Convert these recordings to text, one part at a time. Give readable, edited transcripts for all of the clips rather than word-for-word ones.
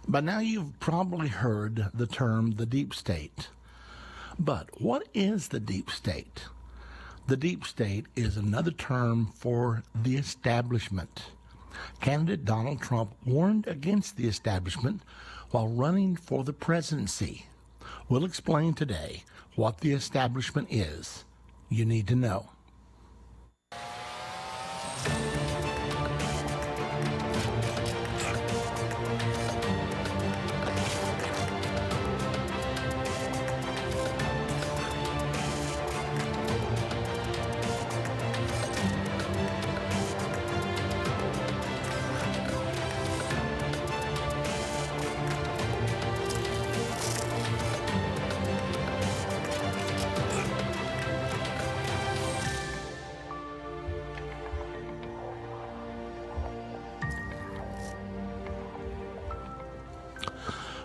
By now, you've probably heard the term the deep state. But what is the deep state? The deep state is another term for the establishment. Candidate Donald Trump warned against the establishment while running for the presidency. We'll explain today what the establishment is. You need to know.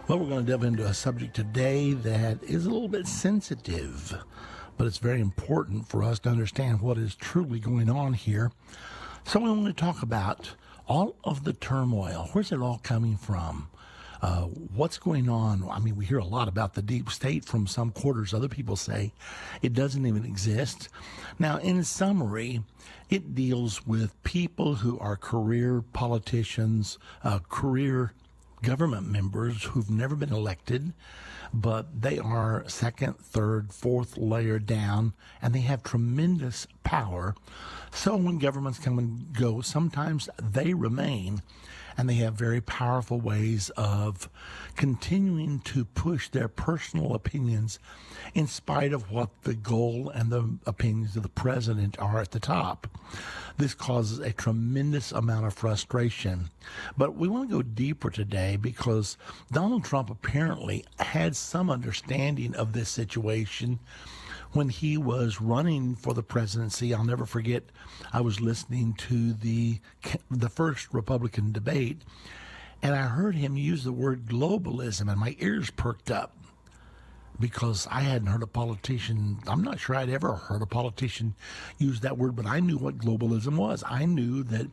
Well, we're going to delve into a subject today that is a little bit sensitive, but it's very important for us to understand what is truly going on here. So we want to talk about all of the turmoil. Where's it all coming from? What's going on? I mean, we hear a lot about the deep state from some quarters. Other people say it doesn't even exist. Now, in summary, it deals with people who are career politicians, career government members who've never been elected, but they are second, third, fourth layer down, and they have tremendous power. So when governments come and go, sometimes they remain, and they have very powerful ways of continuing to push their personal opinions in spite of what the goal and the opinions of the president are at the top. This causes a tremendous amount of frustration. But we want to go deeper today because Donald Trump apparently had some understanding of this situation when he was running for the presidency. I'll never forget, I was listening to the first Republican debate, and I heard him use the word globalism, and my ears perked up because I hadn't heard a politician, I'm not sure I'd ever heard a politician use that word, but I knew what globalism was. I knew that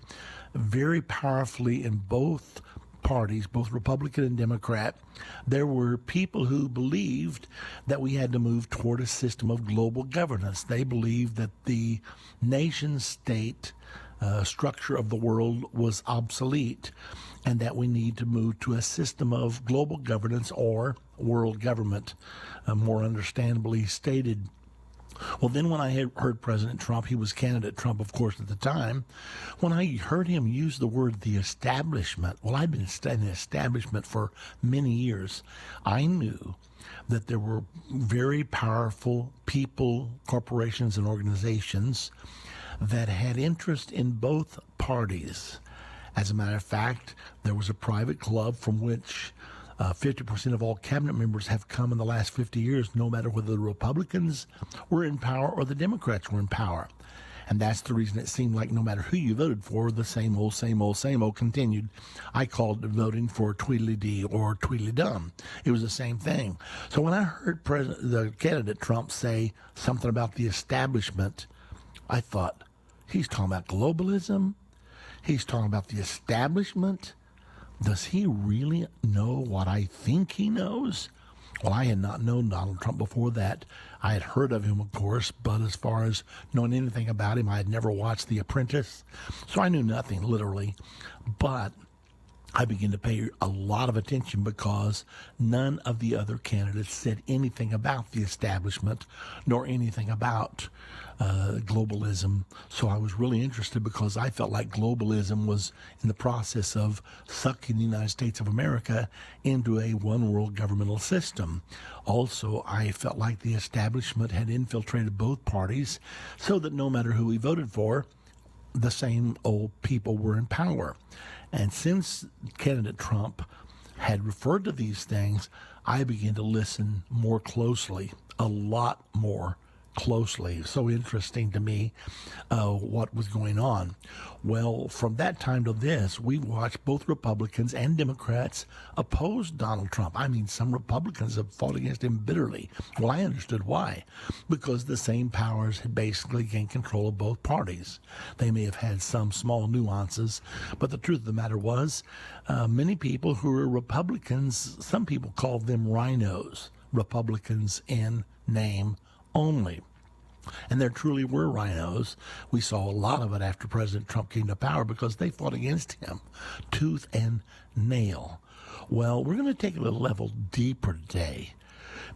very powerfully in both parties, both Republican and Democrat, there were people who believed that we had to move toward a system of global governance. They believed that the nation state structure of the world was obsolete and that we need to move to a system of global governance or world government, more understandably stated. Well, then when I had heard President Trump, he was candidate Trump, of course, at the time, when I heard him use the word the establishment, well, I've been studying the establishment for many years. I knew that there were very powerful people, corporations, and organizations that had interest in both parties. As a matter of fact, there was a private club from which 50% of all cabinet members have come in the last 50 years, no matter whether the Republicans were in power or the Democrats were in power. And that's the reason it seemed like no matter who you voted for, the same old continued. I called it voting for Tweedledee or Tweedledum. It was the same thing. So when I heard the candidate Trump say something about the establishment, I thought, he's talking about globalism. He's talking about the establishment. Does he really know what I think he knows? Well, I had not known Donald Trump before that. I had heard of him, of course, but as far as knowing anything about him, I had never watched The Apprentice. So I knew nothing, literally. But I began to pay a lot of attention because none of the other candidates said anything about the establishment nor anything about globalism. So I was really interested because I felt like globalism was in the process of sucking the United States of America into a one world governmental system. Also, I felt like the establishment had infiltrated both parties so that no matter who we voted for, the same old people were in power. And since candidate Trump had referred to these things, I began to listen more closely, a lot more closely. So interesting to me what was going on. Well, from that time to this, we watched both Republicans and Democrats oppose Donald Trump. I mean, some Republicans have fought against him bitterly. Well, I understood why. Because the same powers had basically gained control of both parties. They may have had some small nuances, but the truth of the matter was, many people who were Republicans, some people called them rhinos, Republicans in name only. And there truly were rhinos. We saw a lot of it after President Trump came to power because they fought against him tooth and nail. Well, we're going to take it a level deeper today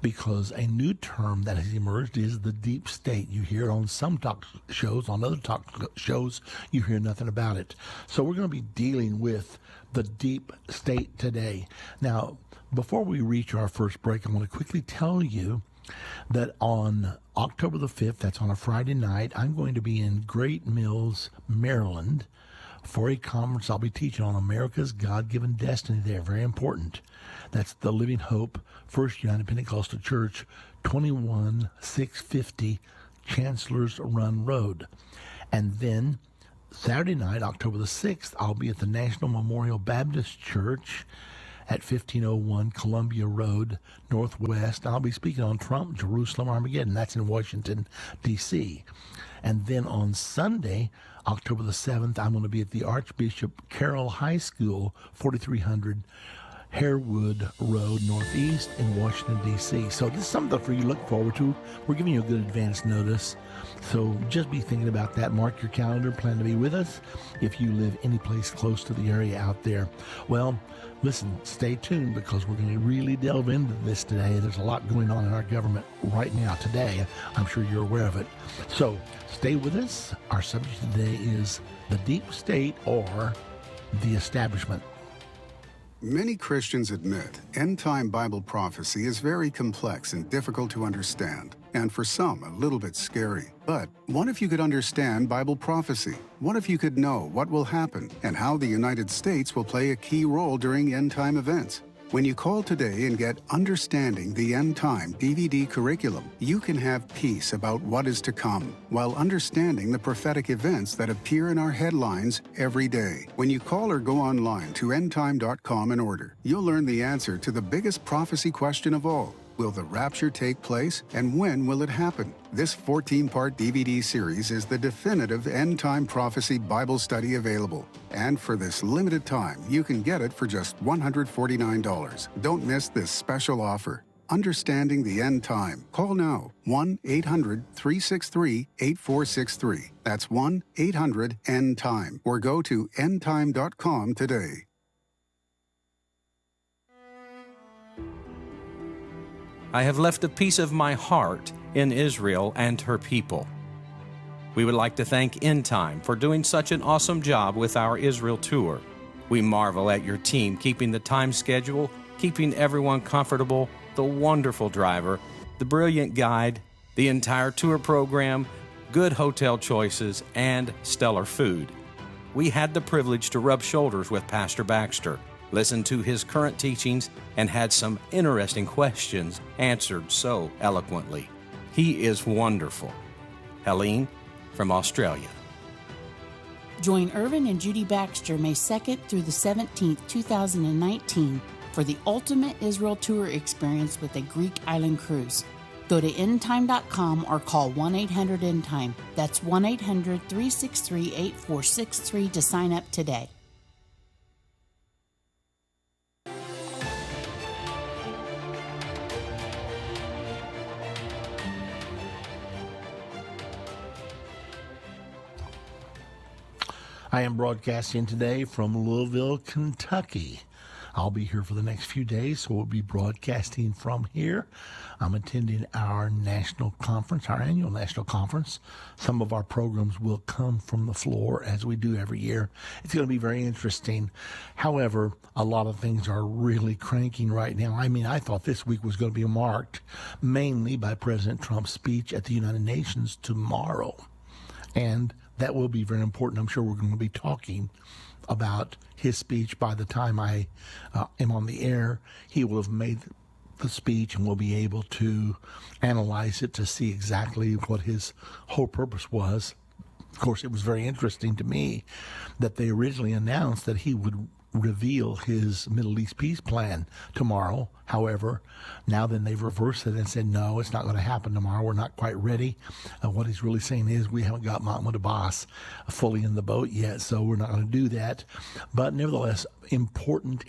because a new term that has emerged is the deep state. You hear it on some talk shows, on other talk shows, you hear nothing about it. So we're going to be dealing with the deep state today. Now, before we reach our first break, I want to quickly tell you that on October the 5th, that's on a Friday night, I'm going to be in Great Mills, Maryland, for a conference. I'll be teaching on America's God-given destiny there. Very important. That's the Living Hope First United Pentecostal Church, 21650 Chancellor's Run Road. And then Saturday night, October the 6th, I'll be at the National Memorial Baptist Church at 1501 Columbia Road, Northwest. I'll be speaking on Trump, Jerusalem, Armageddon. That's in Washington, D.C. And then on Sunday, October the 7th, I'm going to be at the Archbishop Carroll High School, 4300 Harewood Road, Northeast in Washington, D.C. So this is something for you to look forward to. We're giving you a good advance notice. So just be thinking about that. Mark your calendar. Plan to be with us if you live any place close to the area out there. Well, listen, stay tuned because we're going to really delve into this today. There's a lot going on in our government right now today. I'm sure you're aware of it. So stay with us. Our subject today is the deep state or the establishment. Many Christians admit end-time Bible prophecy is very complex and difficult to understand, and for some, a little bit scary. But what if you could understand Bible prophecy? What if you could know what will happen and how the United States will play a key role during end-time events? When you call today and get Understanding the End Time DVD curriculum, you can have peace about what is to come while understanding the prophetic events that appear in our headlines every day. When you call or go online to endtime.com and order, you'll learn the answer to the biggest prophecy question of all. Will the rapture take place, and when will it happen? This 14-part DVD series is the definitive end-time prophecy Bible study available. And for this limited time, you can get it for just $149. Don't miss this special offer. Understanding the End Time. Call now. 1-800-363-8463. That's 1-800-END-TIME. Or go to endtime.com today. I have left a piece of my heart in Israel and her people. We would like to thank End Time for doing such an awesome job with our Israel tour. We marvel at your team keeping the time schedule, keeping everyone comfortable, the wonderful driver, the brilliant guide, the entire tour program, good hotel choices, and stellar food. We had the privilege to rub shoulders with Pastor Baxter, listened to his current teachings, and had some interesting questions answered so eloquently. He is wonderful. Helene from Australia. Join Irvin and Judy Baxter May 2nd through the 17th, 2019 for the ultimate Israel tour experience with a Greek island cruise. Go to endtime.com or call 1-800-END-TIME. That's 1-800-363-8463 to sign up today. I am broadcasting today from Louisville, Kentucky. I'll be here for the next few days, so we'll be broadcasting from here. I'm attending our national conference, our annual national conference. Some of our programs will come from the floor, as we do every year. It's going to be very interesting. However, a lot of things are really cranking right now. I mean, I thought this week was going to be marked mainly by President Trump's speech at the United Nations tomorrow. And that will be very important. I'm sure we're going to be talking about his speech by the time I am on the air. He will have made the speech, and we'll be able to analyze it to see exactly what his whole purpose was. Of course, it was very interesting to me that they originally announced that he would reveal his Middle East peace plan tomorrow. However, now then they've reversed it and said, no, it's not going to happen tomorrow. We're not quite ready. What he's really saying is we haven't got Mahmoud Abbas fully in the boat yet, so we're not going to do that. But nevertheless, important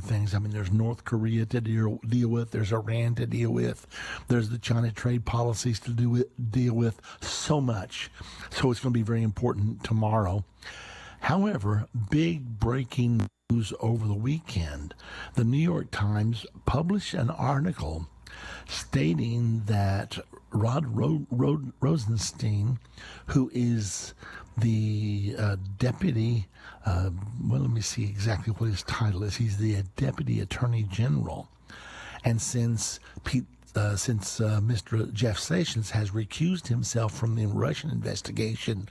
things. I mean, there's North Korea to deal with. There's Iran to deal with. There's the China trade policies to deal with. So much. So it's going to be very important tomorrow. However, big breaking news over the weekend. The New York Times published an article stating that Rod Rosenstein, who is the deputy, let me see exactly what his title is. He's the deputy attorney general. And since Mr. Jeff Sessions has recused himself from the Russian investigation,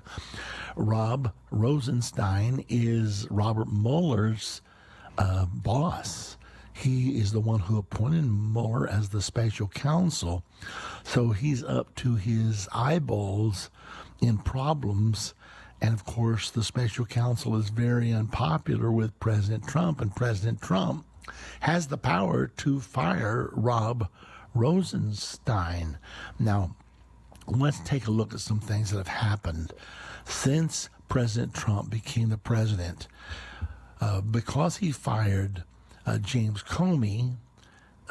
Rob Rosenstein is Robert Mueller's boss. He is the one who appointed Mueller as the special counsel. So he's up to his eyeballs in problems. And of course, the special counsel is very unpopular with President Trump, and President Trump has the power to fire Rob Rosenstein. Now, let's take a look at some things that have happened since President Trump became the president. Because he fired James Comey,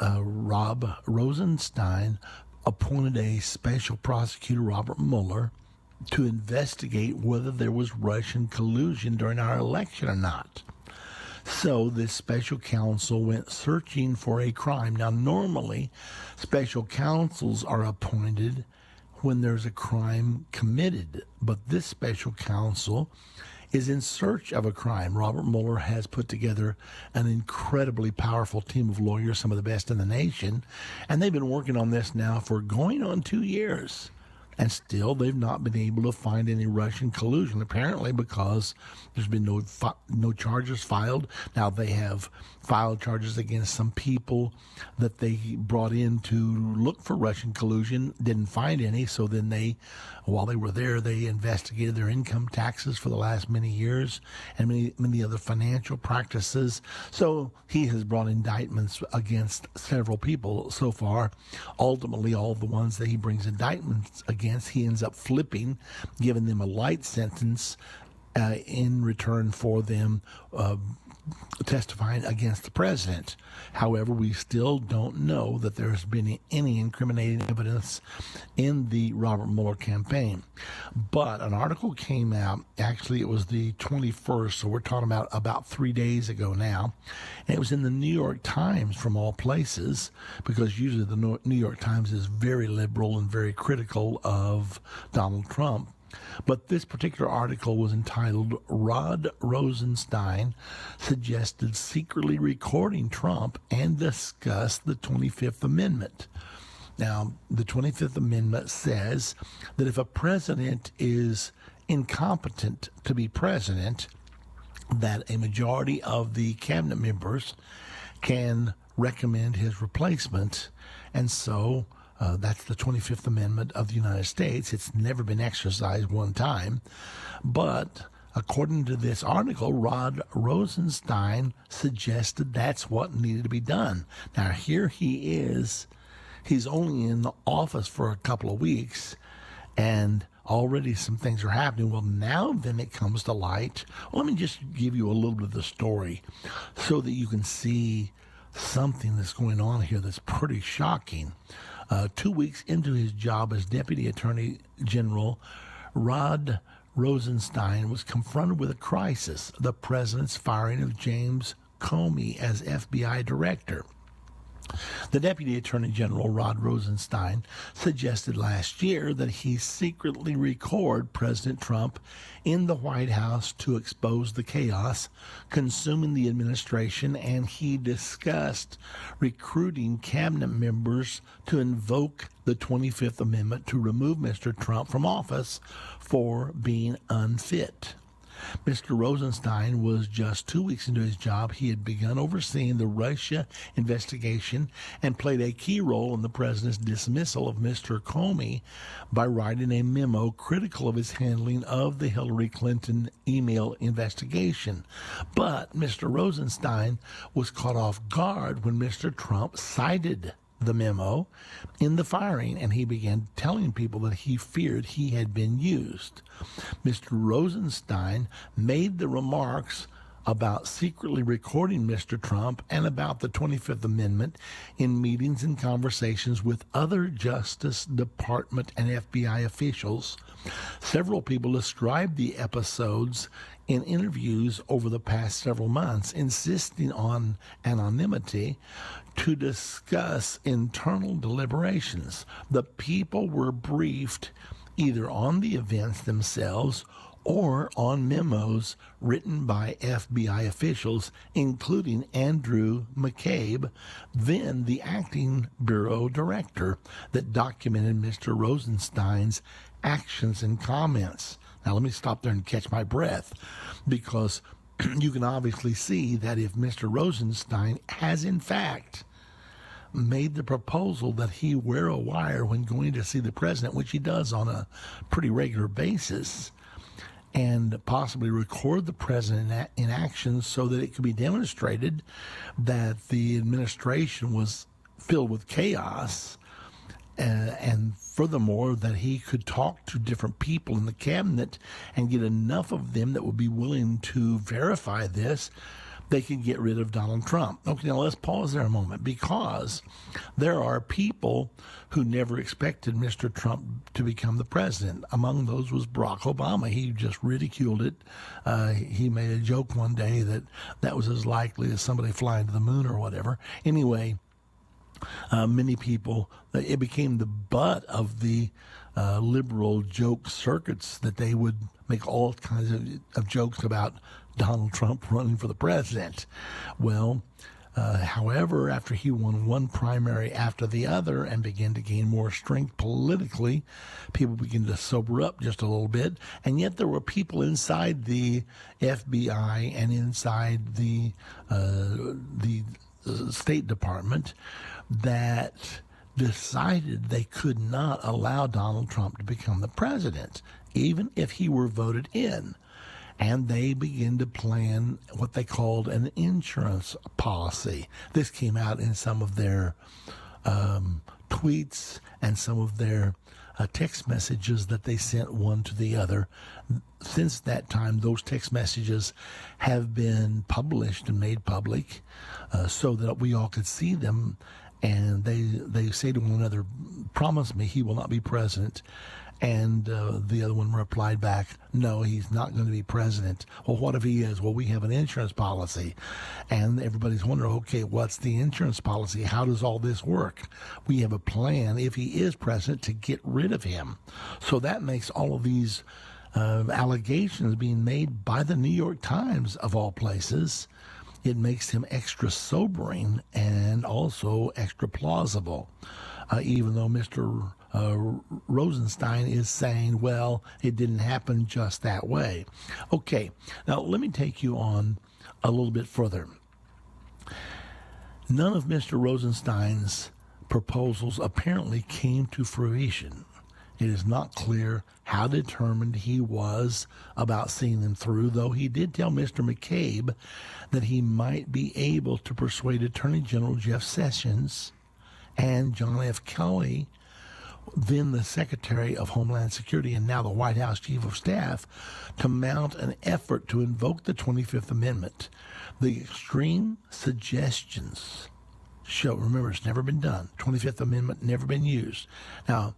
Rob Rosenstein appointed a special prosecutor, Robert Mueller, to investigate whether there was Russian collusion during our election or not. So this special counsel went searching for a crime. Now, normally, special counsels are appointed when there's a crime committed, but this special counsel is in search of a crime. Robert Mueller has put together an incredibly powerful team of lawyers, some of the best in the nation, and they've been working on this now for going on 2 years. And still, they've not been able to find any Russian collusion, apparently because there's been no charges filed. Now, they have filed charges against some people that they brought in to look for Russian collusion, didn't find any. So then while they were there, they investigated their income taxes for the last many years and many other financial practices. So he has brought indictments against several people so far. Ultimately, all the ones that he brings indictments against, he ends up flipping, giving them a light sentence in return for them testifying against the president. However, we still don't know that there's been any incriminating evidence in the Robert Mueller campaign. But an article came out, actually it was the 21st, so we're talking about 3 days ago now, and it was in the New York Times, from all places, because usually the New York Times is very liberal and very critical of Donald Trump. But this particular article was entitled, Rod Rosenstein Suggested Secretly Recording Trump and Discussed the 25th Amendment. Now, the 25th Amendment says that if a president is incompetent to be president, that a majority of the cabinet members can recommend his replacement. And so that's the 25th Amendment of the United States. It's never been exercised one time. But according to this article, Rod Rosenstein suggested that's what needed to be done. Now, here he is. He's only in the office for a couple of weeks, and already some things are happening. Well, now then it comes to light. Well, let me just give you a little bit of the story so that you can see something that's going on here that's pretty shocking. 2 weeks into his job as Deputy Attorney General, Rod Rosenstein was confronted with a crisis, the president's firing of James Comey as FBI director. The Deputy Attorney General, Rod Rosenstein, suggested last year that he secretly record President Trump in the White House to expose the chaos consuming the administration, and he discussed recruiting cabinet members to invoke the 25th Amendment to remove Mr. Trump from office for being unfit. Mr. Rosenstein was just 2 weeks into his job. He had begun overseeing the Russia investigation and played a key role in the president's dismissal of Mr. Comey by writing a memo critical of his handling of the Hillary Clinton email investigation. But Mr. Rosenstein was caught off guard when Mr. Trump cited the memo in the firing, and he began telling people that he feared he had been used. Mr. Rosenstein made the remarks about secretly recording Mr. Trump and about the 25th Amendment in meetings and conversations with other Justice Department and FBI officials. Several people described the episodes in interviews over the past several months, insisting on anonymity to discuss internal deliberations. The people were briefed either on the events themselves or on memos written by FBI officials, including Andrew McCabe, then the acting bureau director, that documented Mr. Rosenstein's actions and comments. Now, let me stop there and catch my breath, because you can obviously see that if Mr. Rosenstein has, in fact, made the proposal that he wear a wire when going to see the president, which he does on a pretty regular basis, and possibly record the president in action so that it could be demonstrated that the administration was filled with chaos, and furthermore, that he could talk to different people in the cabinet and get enough of them that would be willing to verify this, they could get rid of Donald Trump. Okay, now let's pause there a moment, because there are people who never expected Mr. Trump to become the president. Among those was Barack Obama. He just ridiculed it. He made a joke one day that was as likely as somebody flying to the moon or whatever. Anyway, many people, it became the butt of the liberal joke circuits, that they would make all kinds of jokes about Donald Trump running for the president. Well, however, after he won one primary after the other and began to gain more strength politically, people began to sober up just a little bit. And yet there were people inside the FBI and inside the State Department that decided they could not allow Donald Trump to become the president, even if he were voted in. And they began to plan what they called an insurance policy. This came out in some of their tweets and some of their text messages that they sent one to the other. Since that time, those text messages have been published and made public so that we all could see them. And they say to one another, "Promise me he will not be president." And the other one replied back, "No, he's not going to be president." Well, what if he is? Well, we have an insurance policy. And everybody's wondering, okay, what's the insurance policy? How does all this work? We have a plan, if he is president, to get rid of him. So that makes all of these allegations being made by the New York Times, of all places, it makes him extra sobering and also extra plausible. Even though Mr. Rosenstein is saying, well, it didn't happen just that way. Okay, now let me take you on a little bit further. None of Mr. Rosenstein's proposals apparently came to fruition. It is not clear how determined he was about seeing them through, though he did tell Mr. McCabe that he might be able to persuade Attorney General Jeff Sessions and John F. Kelly, then the Secretary of Homeland Security and now the White House Chief of Staff, to mount an effort to invoke the 25th Amendment. The extreme suggestions show, remember, it's never been done. 25th Amendment never been used. Now,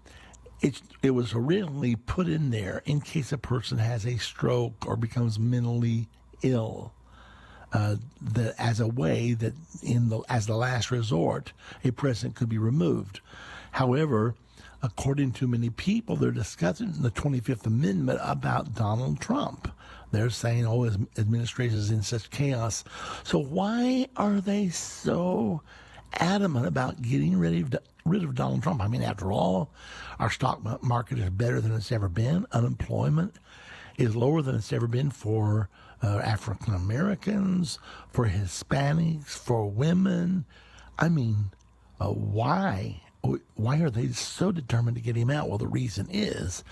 it was originally put in there in case a person has a stroke or becomes mentally ill, as a way that as the last resort, a president could be removed. However, according to many people, they're discussing the 25th Amendment about Donald Trump. They're saying, oh, his administration is in such chaos. So why are they so adamant about getting rid of Donald Trump? I mean, after all, our stock market is better than it's ever been. Unemployment is lower than it's ever been for African Americans, for Hispanics, for women. I mean, why? Why are they so determined to get him out? Well, the reason is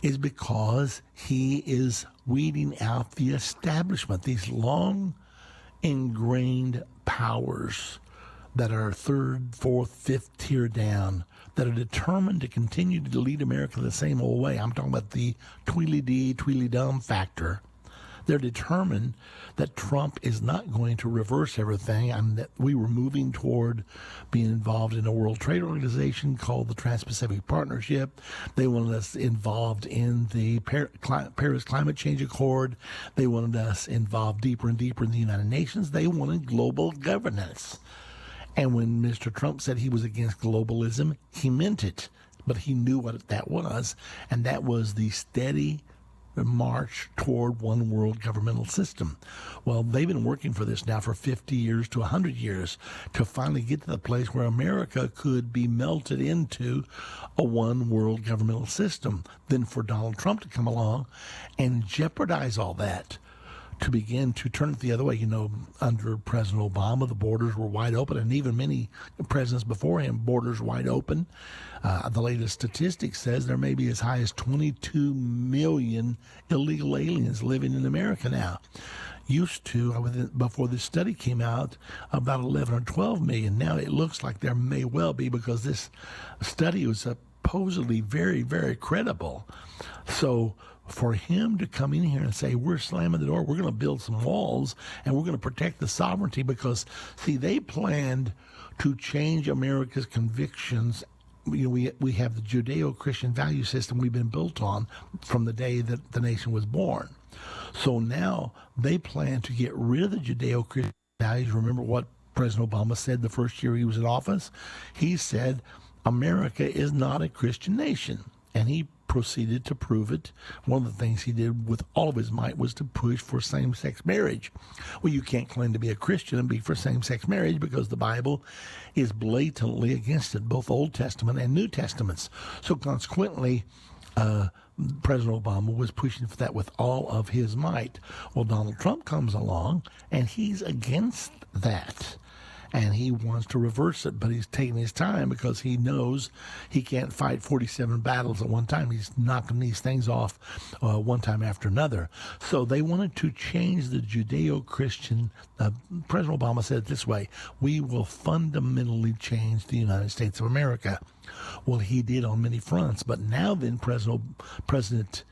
because he is weeding out the establishment, these long ingrained powers that are third, fourth, fifth tier down, that are determined to continue to lead America the same old way. I'm talking about the Tweedledee, Tweedledum factor. They're determined that Trump is not going to reverse everything, and that we were moving toward being involved in a World Trade Organization called the Trans-Pacific Partnership. They wanted us involved in the Paris Climate Change Accord. They wanted us involved deeper and deeper in the United Nations. They wanted global governance. And when Mr. Trump said he was against globalism, he meant it. But he knew what that was, and that was the steady march toward one world governmental system. Well, they've been working for this now for 50 years to 100 years to finally get to the place where America could be melted into a one world governmental system. Then for Donald Trump to come along and jeopardize all that, to begin to turn it the other way. You know, under President Obama, the borders were wide open, and even many presidents before him, borders wide open. The latest statistics says there may be as high as 22 million illegal aliens living in America now. Used to, before this study came out, about 11 or 12 million. Now it looks like there may well be, because this study was supposedly very, very credible. So for him to come in here and say, we're slamming the door, we're going to build some walls, and we're going to protect the sovereignty, because, see, they planned to change America's convictions. You know, we have the Judeo-Christian value system we've been built on from the day that the nation was born. So now they plan to get rid of the Judeo-Christian values. Remember what President Obama said the first year he was in office? He said, America is not a Christian nation. And he proceeded to prove it. One of the things he did with all of his might was to push for same-sex marriage. Well, you can't claim to be a Christian and be for same-sex marriage, because the Bible is blatantly against it, both Old Testament and New Testaments. So consequently, President Obama was pushing for that with all of his might. Well, Donald Trump comes along, and he's against that. And he wants to reverse it, but he's taking his time because he knows he can't fight 47 battles at one time. He's knocking these things off one time after another. So they wanted to change the Judeo-Christian. President Obama said it this way: we will fundamentally change the United States of America. Well, he did on many fronts, but now then President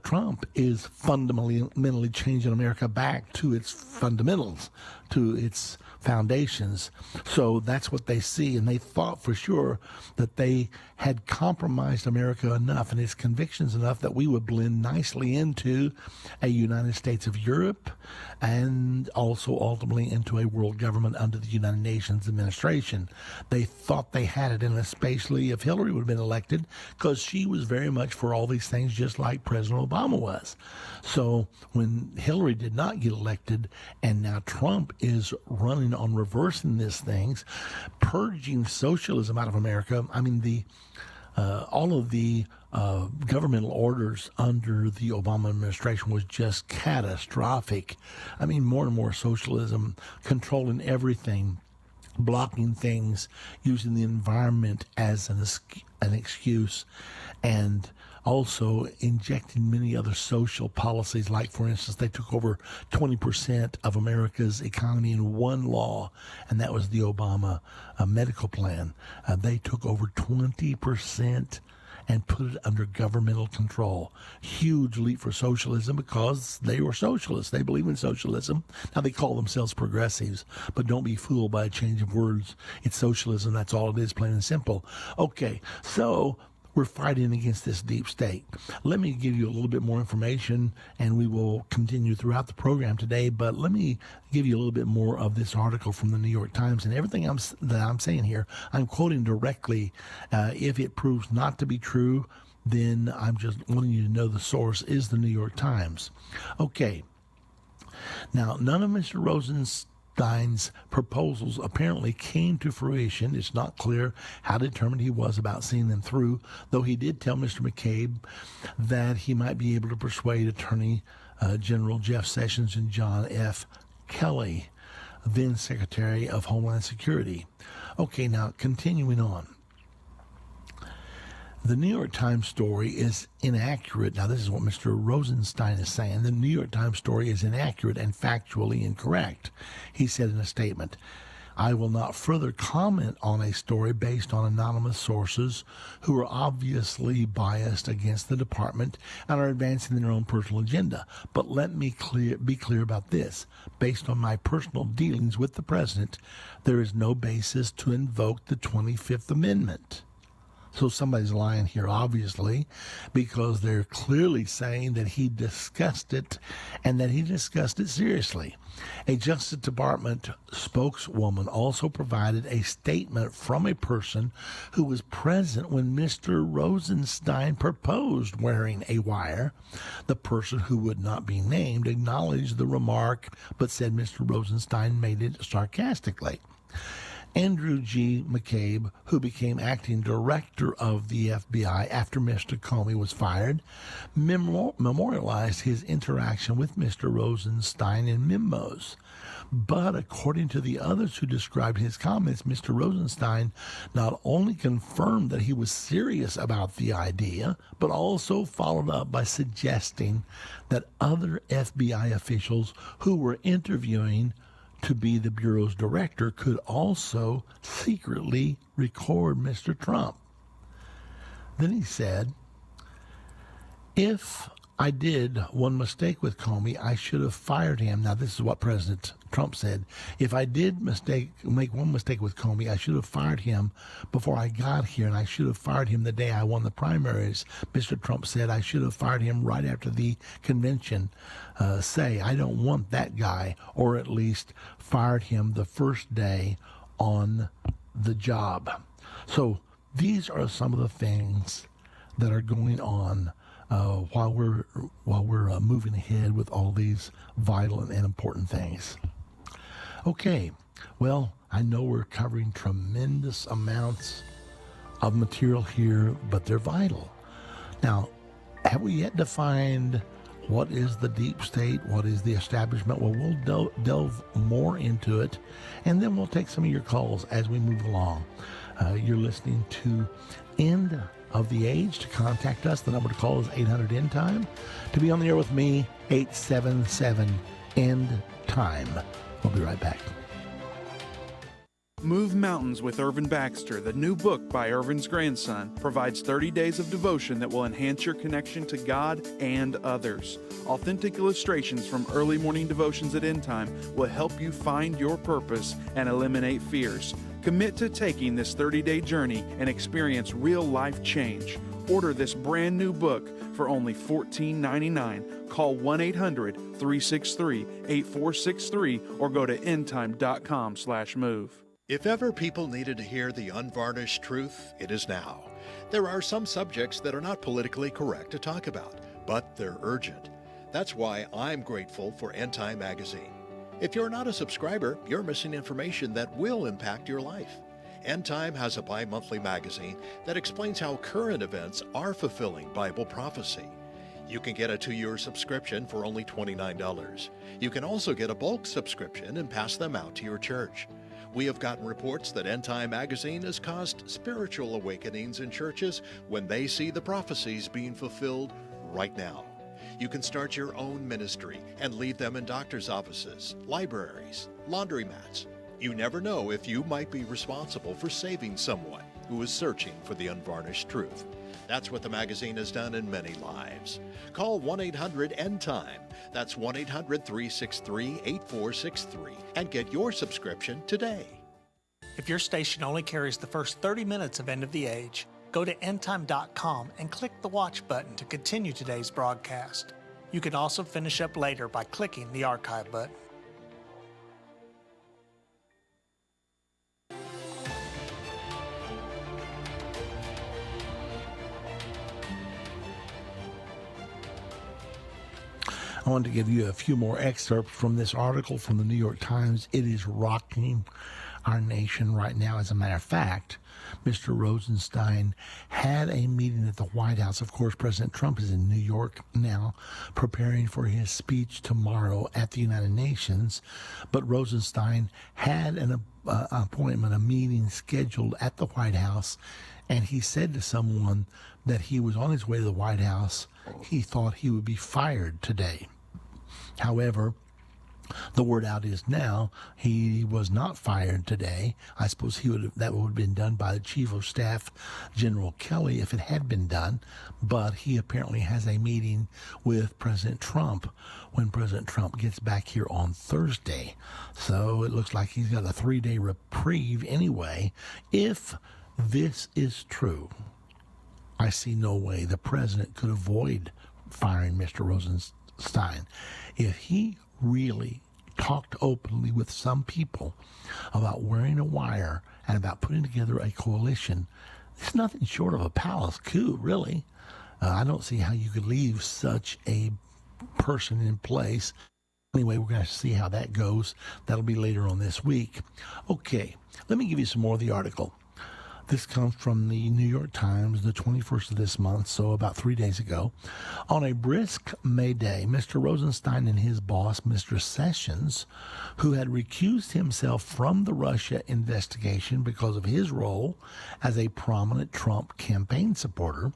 Trump is fundamentally changing America back to its fundamentals, to its foundations. So that's what they see, and they thought for sure that they had compromised America enough and its convictions enough that we would blend nicely into a United States of Europe, and also ultimately into a world government under the United Nations administration. They thought they had it, and especially if Hillary would have been elected, because she was very much for all these things, just like President Obama was. So when Hillary did not get elected, and now Trump is running on reversing these things, purging socialism out of America. I mean, all of the governmental orders under the Obama administration was just catastrophic. I mean, more and more socialism, controlling everything, blocking things, using the environment as an excuse, and also injecting many other social policies. Like, for instance, they took over 20% of America's economy in one law, and that was the Obama medical plan. They took over 20% and put it under governmental control. Huge leap for socialism, because they were socialists. They believe in socialism. Now, they call themselves progressives, but don't be fooled by a change of words. It's socialism. That's all it is, plain and simple. Okay, so we're fighting against this deep state. Let me give you a little bit more information, and we will continue throughout the program today, but let me give you a little bit more of this article from the New York Times. And everything that I'm saying here, I'm quoting directly. If it proves not to be true, then I'm just wanting you to know the source is the New York Times. Okay. Now, none of Mr. Rosen's Rosenstein's proposals apparently came to fruition. It's not clear how determined he was about seeing them through, though he did tell Mr. McCabe that he might be able to persuade Attorney General Jeff Sessions and John F. Kelly, then Secretary of Homeland Security. Okay, now continuing on. The New York Times story is inaccurate. Now, this is what Mr. Rosenstein is saying. The New York Times story is inaccurate and factually incorrect. He said in a statement, I will not further comment on a story based on anonymous sources who are obviously biased against the department and are advancing their own personal agenda. But let me be clear about this. Based on my personal dealings with the president, there is no basis to invoke the 25th Amendment. So somebody's lying here, obviously, because they're clearly saying that he discussed it and that he discussed it seriously. A Justice Department spokeswoman also provided a statement from a person who was present when Mr. Rosenstein proposed wearing a wire. The person, who would not be named, acknowledged the remark, but said Mr. Rosenstein made it sarcastically. Andrew G. McCabe, who became acting director of the FBI after Mr. Comey was fired, memorialized his interaction with Mr. Rosenstein in memos. But according to the others who described his comments, Mr. Rosenstein not only confirmed that he was serious about the idea, but also followed up by suggesting that other FBI officials who were interviewing to be the Bureau's director could also secretly record Mr. Trump. Then he said, if I did one mistake with Comey, I should have fired him. Now, this is what President Trump said. If I did make one mistake with Comey, I should have fired him before I got here, and I should have fired him the day I won the primaries. Mr. Trump said I should have fired him right after the convention. I don't want that guy, or at least fired him the first day on the job. So these are some of the things that are going on while we're moving ahead with all these vital and important things. Okay, well, I know we're covering tremendous amounts of material here, but they're vital. Now, have we yet defined what is the deep state? What is the establishment? Well, we'll delve more into it, and then we'll take some of your calls as we move along. You're listening to End of the Age. To contact us, the number to call is 800 End Time. To be on the air with me, 877 End Time. We'll be right back. Move Mountains with Irvin Baxter, the new book by Irvin's grandson, provides 30 days of devotion that will enhance your connection to God and others. Authentic illustrations from early morning devotions at End Time will help you find your purpose and eliminate fears. Commit to taking this 30-day journey and experience real-life change. Order this brand new book for only $14.99. Call 1-800-363-8463 or go to endtime.com/move. If ever people needed to hear the unvarnished truth, it is now. There are some subjects that are not politically correct to talk about, but they're urgent. That's why I'm grateful for End Time Magazine. If you're not a subscriber, you're missing information that will impact your life. End Time has a bi-monthly magazine that explains how current events are fulfilling Bible prophecy. You can get a 2-year subscription for only $29. You can also get a bulk subscription and pass them out to your church. We have gotten reports that End Time Magazine has caused spiritual awakenings in churches when they see the prophecies being fulfilled right now. You can start your own ministry and leave them in doctor's offices, libraries, laundromats. You never know if you might be responsible for saving someone who is searching for the unvarnished truth. That's what the magazine has done in many lives. Call 1-800-END-TIME. That's 1-800-363-8463 and get your subscription today. If your station only carries the first 30 minutes of End of the Age, go to endtime.com and click the watch button to continue today's broadcast. You can also finish up later by clicking the archive button. I want to give you a few more excerpts from this article from the New York Times. It is rocking our nation right now. As a matter of fact, Mr. Rosenstein had a meeting at the White House. Of course, President Trump is in New York now preparing for his speech tomorrow at the United Nations. But Rosenstein had an appointment, a meeting scheduled at the White House, and he said to someone that he was on his way to the White House. He thought he would be fired today. However, the word out is now he was not fired today. I suppose that would have been done by the Chief of Staff, General Kelly, if it had been done. But he apparently has a meeting with President Trump when President Trump gets back here on Thursday. So it looks like he's got a 3-day reprieve anyway. If this is true, I see no way the president could avoid firing Mr. Rosenstein. If he really talked openly with some people about wearing a wire and about putting together a coalition, it's nothing short of a palace coup, really. I don't see how you could leave such a person in place. Anyway, we're going to see how that goes. That'll be later on this week. Okay, let me give you some more of the article. This comes from the New York Times, the 21st of this month, so about 3 days ago. On a brisk May Day, Mr. Rosenstein and his boss, Mr. Sessions, who had recused himself from the Russia investigation because of his role as a prominent Trump campaign supporter,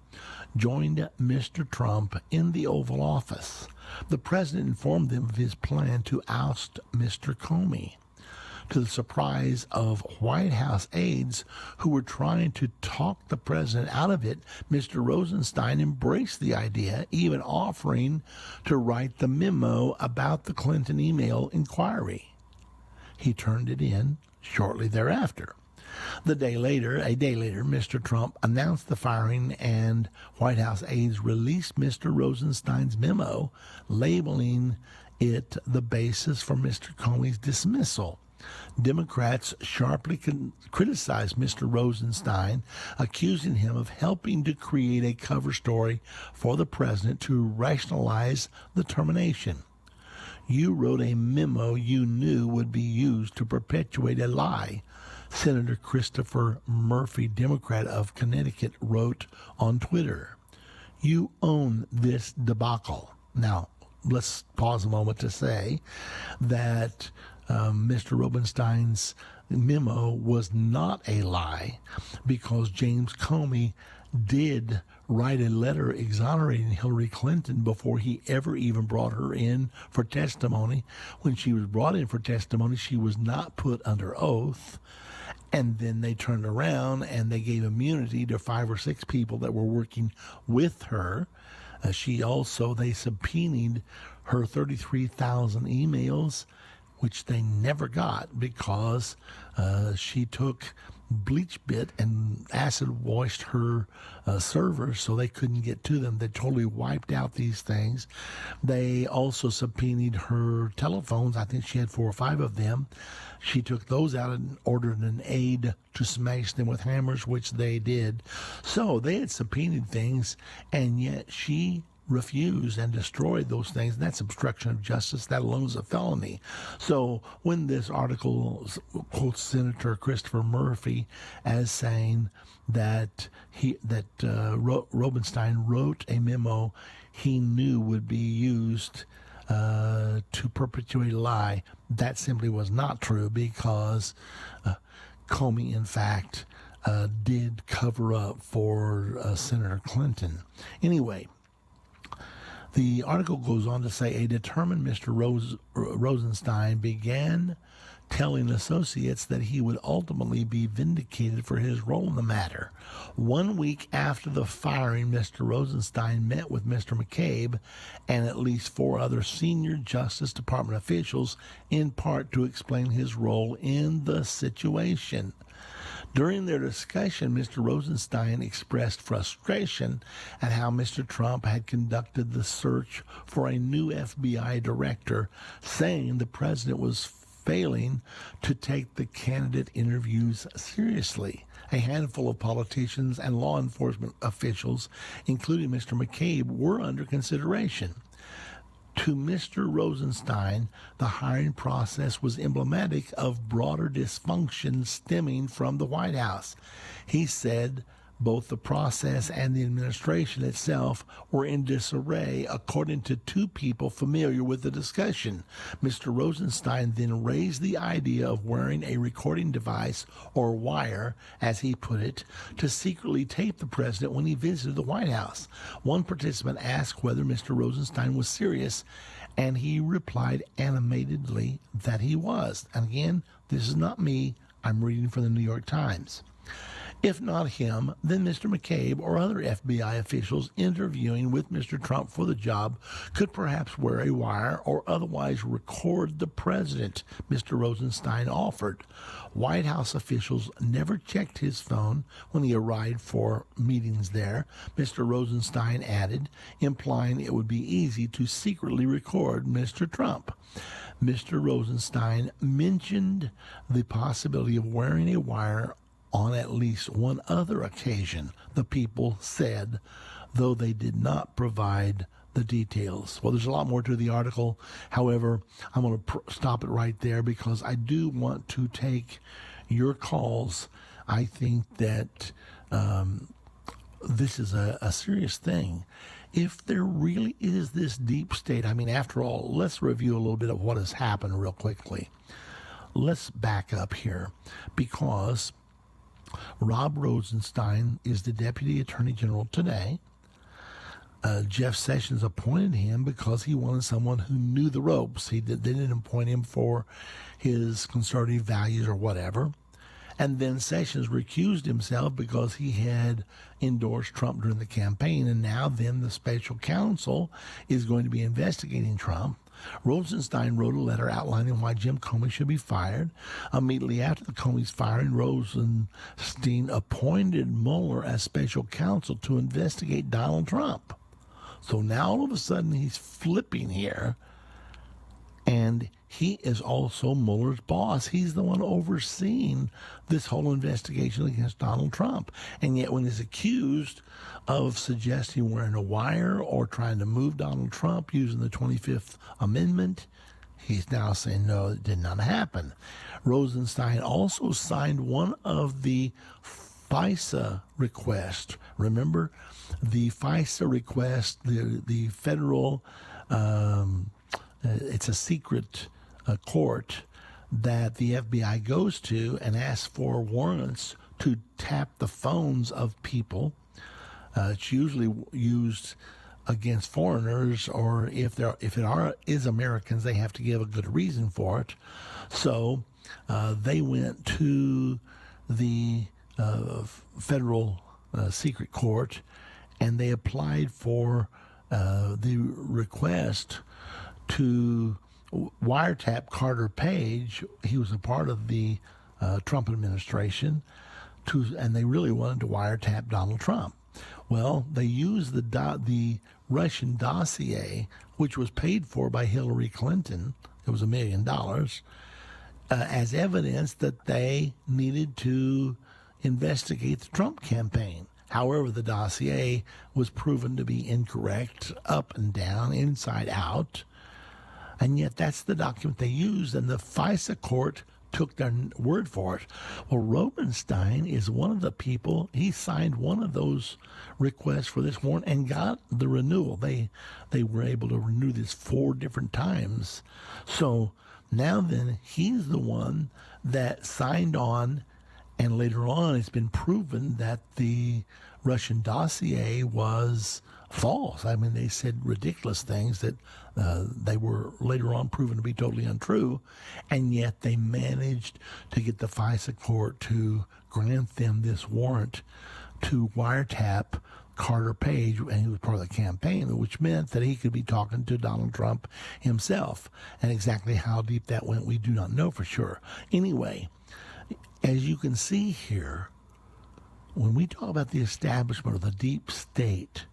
joined Mr. Trump in the Oval Office. The president informed them of his plan to oust Mr. Comey. To the surprise of White House aides who were trying to talk the president out of it, Mr. Rosenstein embraced the idea, even offering to write the memo about the Clinton email inquiry. He turned it in shortly thereafter. A day later, Mr. Trump announced the firing, and White House aides released Mr. Rosenstein's memo, labeling it the basis for Mr. Comey's dismissal. Democrats sharply criticized Mr. Rosenstein, accusing him of helping to create a cover story for the president to rationalize the termination. You wrote a memo you knew would be used to perpetuate a lie, Senator Christopher Murphy, Democrat of Connecticut, wrote on Twitter. You own this debacle. Now, let's pause a moment to say that Mr. Rosenstein's memo was not a lie, because James Comey did write a letter exonerating Hillary Clinton before he ever even brought her in for testimony. When she was brought in for testimony, she was not put under oath. And then they turned around and they gave immunity to 5 or 6 people that were working with her. They subpoenaed her 33,000 emails, which they never got because she took BleachBit and acid washed her servers so they couldn't get to them. They totally wiped out these things. They also subpoenaed her telephones. I think she had 4 or 5 of them. She took those out and ordered an aide to smash them with hammers, which they did. So they had subpoenaed things, and yet she refused and destroyed those things. That's obstruction of justice. That alone is a felony. So when this article quotes Senator Christopher Murphy as saying that Rosenstein wrote a memo he knew would be used to perpetuate a lie, that simply was not true, because Comey, in fact, did cover up for Senator Clinton. Anyway, the article goes on to say a determined Mr. Rosenstein began telling associates that he would ultimately be vindicated for his role in the matter. 1 week after the firing, Mr. Rosenstein met with Mr. McCabe and at least 4 other senior Justice Department officials, in part to explain his role in the situation. During their discussion, Mr. Rosenstein expressed frustration at how Mr. Trump had conducted the search for a new FBI director, saying the president was failing to take the candidate interviews seriously. A handful of politicians and law enforcement officials, including Mr. McCabe, were under consideration. To Mr. Rosenstein, the hiring process was emblematic of broader dysfunction stemming from the White House. He said both the process and the administration itself were in disarray, according to two people familiar with the discussion. Mr. Rosenstein then raised the idea of wearing a recording device, or wire, as he put it, to secretly tape the president when he visited the White House. One participant asked whether Mr. Rosenstein was serious, and he replied animatedly that he was. And again, this is not me. I'm reading from the New York Times. If not him, then Mr. McCabe or other FBI officials interviewing with Mr. Trump for the job could perhaps wear a wire or otherwise record the president, Mr. Rosenstein offered. White House officials never checked his phone when he arrived for meetings there, Mr. Rosenstein added, implying it would be easy to secretly record Mr. Trump. Mr. Rosenstein mentioned the possibility of wearing a wire on at least one other occasion, the people said, though they did not provide the details. Well, there's a lot more to the article. However, I'm going to stop it right there because I do want to take your calls. I think that this is a serious thing. If there really is this deep state, I mean, after all, let's review a little bit of what has happened real quickly. Let's back up here because Rob Rosenstein is the Deputy Attorney General today. Jeff Sessions appointed him because he wanted someone who knew the ropes. They didn't appoint him for his conservative values or whatever. And then Sessions recused himself because he had endorsed Trump during the campaign. And now then the special counsel is going to be investigating Trump. Rosenstein wrote a letter outlining why Jim Comey should be fired. Immediately after the Comey's firing, Rosenstein appointed Mueller as special counsel to investigate Donald Trump. So now all of a sudden he's flipping here, and he is also Mueller's boss. He's the one overseeing this whole investigation against Donald Trump. And yet when he's accused of suggesting wearing a wire or trying to move Donald Trump using the 25th Amendment, he's now saying, no, it did not happen. Rosenstein also signed one of the FISA requests. Remember, the FISA request, the federal, it's a secret court that the FBI goes to and asks for warrants to tap the phones of people. It's usually used against foreigners, or if it is Americans, they have to give a good reason for it. So they went to the federal secret court, and they applied for the request to wiretap Carter Page. He was a part of the Trump administration, and they really wanted to wiretap Donald Trump. Well, they used the Russian dossier, which was paid for by Hillary Clinton. It was $1 million, as evidence that they needed to investigate the Trump campaign. However, the dossier was proven to be incorrect, up and down, inside out. And yet that's the document they used, and the FISA court took their word for it. Well, Rosenstein is one of the people. He signed one of those requests for this warrant and got the renewal. They were able to renew this 4 different times. So now then, he's the one that signed on, and later on it's been proven that the Russian dossier was false. I mean, they said ridiculous things that they were later on proven to be totally untrue, and yet they managed to get the FISA court to grant them this warrant to wiretap Carter Page, and he was part of the campaign, which meant that he could be talking to Donald Trump himself. And exactly how deep that went, we do not know for sure. Anyway, as you can see here, when we talk about the establishment of the deep state,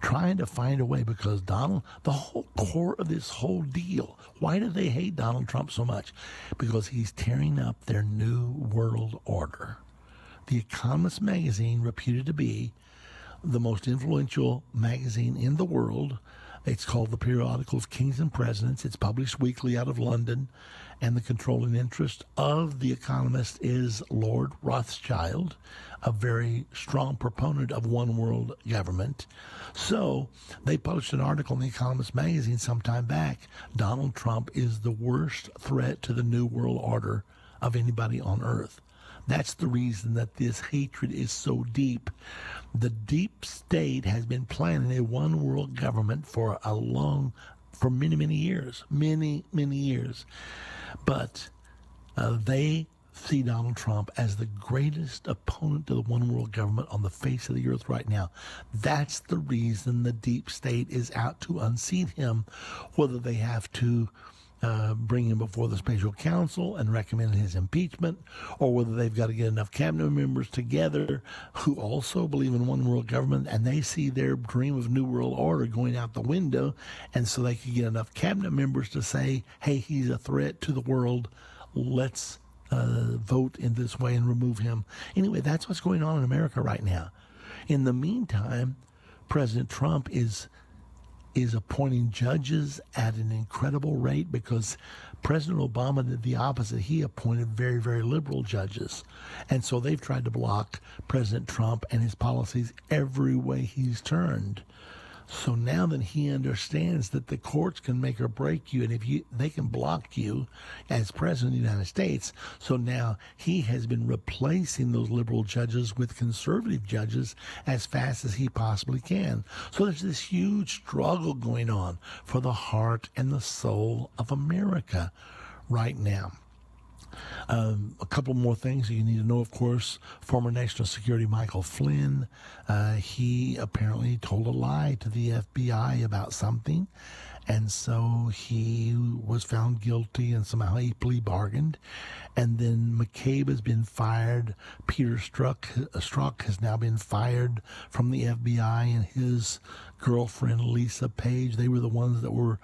trying to find a way, because Donald, the whole core of this whole deal, why do they hate Donald Trump so much? Because he's tearing up their new world order. The Economist magazine, reputed to be the most influential magazine in the world, It's called the Periodical of Kings and Presidents. It's published weekly out of London, and the controlling interest of The Economist is Lord Rothschild, a very strong proponent of one world government. So they published an article in The Economist magazine some time back. Donald Trump is the worst threat to the New World Order of anybody on earth. That's the reason that this hatred is so deep. The deep state has been planning a one world government for many, many years. Many, many years. But they see Donald Trump as the greatest opponent to the one world government on the face of the earth right now. That's the reason the deep state is out to unseat him, whether they have to bring him before the special counsel and recommend his impeachment, or whether they've got to get enough cabinet members together who also believe in one world government, and they see their dream of new world order going out the window, and so they could get enough cabinet members to say, hey, he's a threat to the world, let's vote in this way and remove him. Anyway, that's what's going on in America right now. In the meantime, President Trump is appointing judges at an incredible rate, because President Obama did the opposite. He appointed very, very liberal judges. And so they've tried to block President Trump and his policies every way he's turned. So now that he understands that the courts can make or break you, and they can block you as president of the United States. So now he has been replacing those liberal judges with conservative judges as fast as he possibly can. So there's this huge struggle going on for the heart and the soul of America right now. A couple more things you need to know, of course. Former National Security Michael Flynn, he apparently told a lie to the FBI about something, and so he was found guilty, and somehow he plea bargained. And then McCabe has been fired. Peter Strzok has now been fired from the FBI, and his girlfriend Lisa Page, they were the ones that were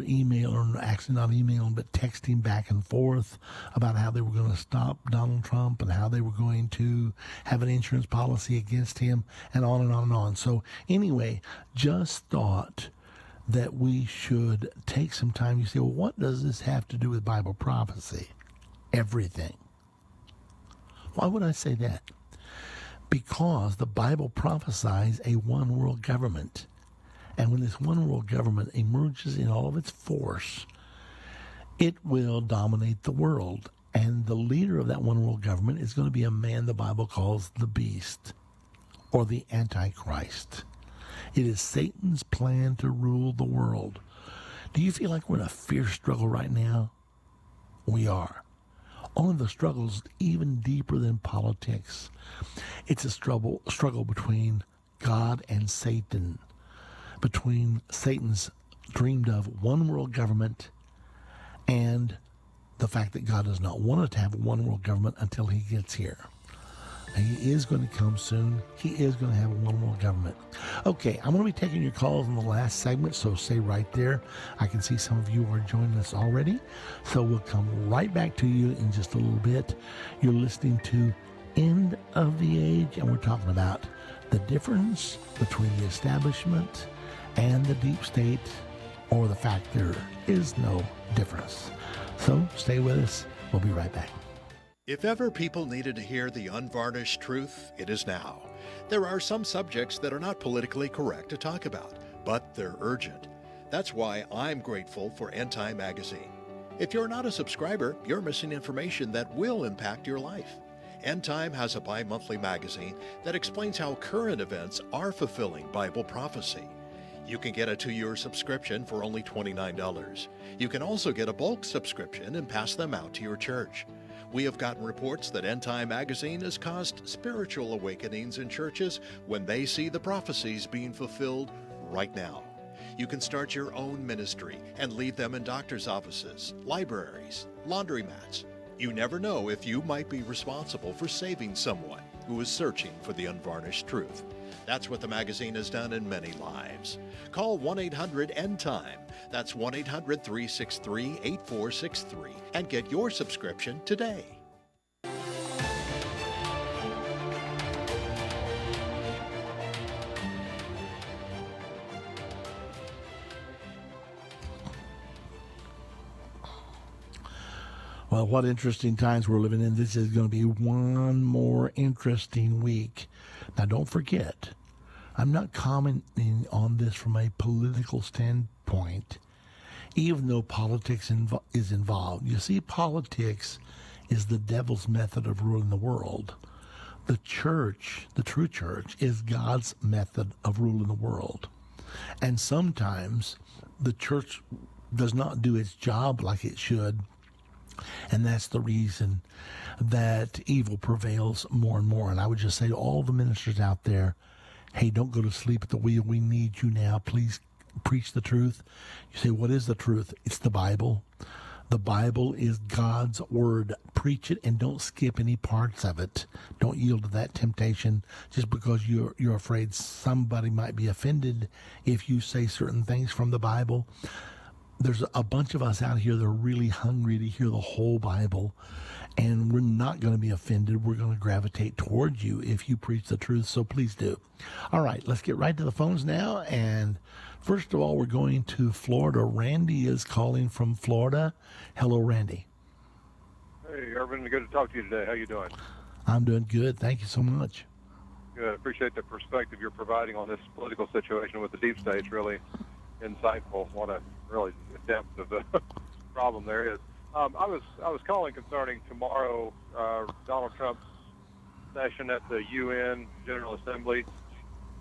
emailing, actually not emailing, but texting back and forth about how they were going to stop Donald Trump and how they were going to have an insurance policy against him, and on and on and on. So anyway, just thought that we should take some time. You say, well, what does this have to do with Bible prophecy? Everything. Why would I say that? Because the Bible prophesies a one world government. And when this one world government emerges in all of its force, it will dominate the world. And the leader of that one world government is going to be a man the Bible calls the beast, or the Antichrist. It is Satan's plan to rule the world. Do you feel like we're in a fierce struggle right now? We are. Only the struggle's even deeper than politics. It's a struggle between God and Satan, between Satan's dreamed of one world government and the fact that God does not want it to have a one world government until he gets here. He is going to come soon. He is going to have a one world government. Okay, I'm going to be taking your calls in the last segment, so stay right there. I can see some of you are joining us already, so we'll come right back to you in just a little bit. You're listening to End of the Age, and we're talking about the difference between the establishment and the deep state, or the fact there is no difference. So stay with us. We'll be right back. If ever people needed to hear the unvarnished truth, it is now. There are some subjects that are not politically correct to talk about, but they're urgent. That's why I'm grateful for End Time Magazine. If you're not a subscriber, you're missing information that will impact your life. End Time has a bi-monthly magazine that explains how current events are fulfilling Bible prophecy. You can get a 2-year subscription for only $29. You can also get a bulk subscription and pass them out to your church. We have gotten reports that End Time Magazine has caused spiritual awakenings in churches when they see the prophecies being fulfilled right now. You can start your own ministry and leave them in doctor's offices, libraries, laundromats. You never know if you might be responsible for saving someone who is searching for the unvarnished truth. That's what the magazine has done in many lives. Call 1-800-END-TIME. That's 1-800-363-8463 and get your subscription today. Well, what interesting times we're living in. This is going to be one more interesting week. Now, don't forget, I'm not commenting on this from a political standpoint, even though politics is involved. You see, politics is the devil's method of ruling the world. The church, the true church, is God's method of ruling the world. And sometimes the church does not do its job like it should. And that's the reason that evil prevails more and more. And I would just say to all the ministers out there, hey, don't go to sleep at the wheel. We need you now. Please preach the truth. You say, what is the truth? It's the Bible. The Bible is God's word. Preach it and don't skip any parts of it. Don't yield to that temptation just because you're afraid somebody might be offended if you say certain things from the Bible. There's a bunch of us out here that are really hungry to hear the whole Bible, and we're not going to be offended. We're going to gravitate towards you if you preach the truth, so please do. All right, let's get right to the phones now, and first of all, we're going to Florida. Randy is calling from Florida. Hello, Randy. Hey, Irvin, good to talk to you today. How you doing? I'm doing good. Thank you so much. Good. Appreciate the perspective you're providing on this political situation with the deep state. It's really insightful. What a really depth of the problem there is. I was calling concerning tomorrow Donald Trump's session at the UN General Assembly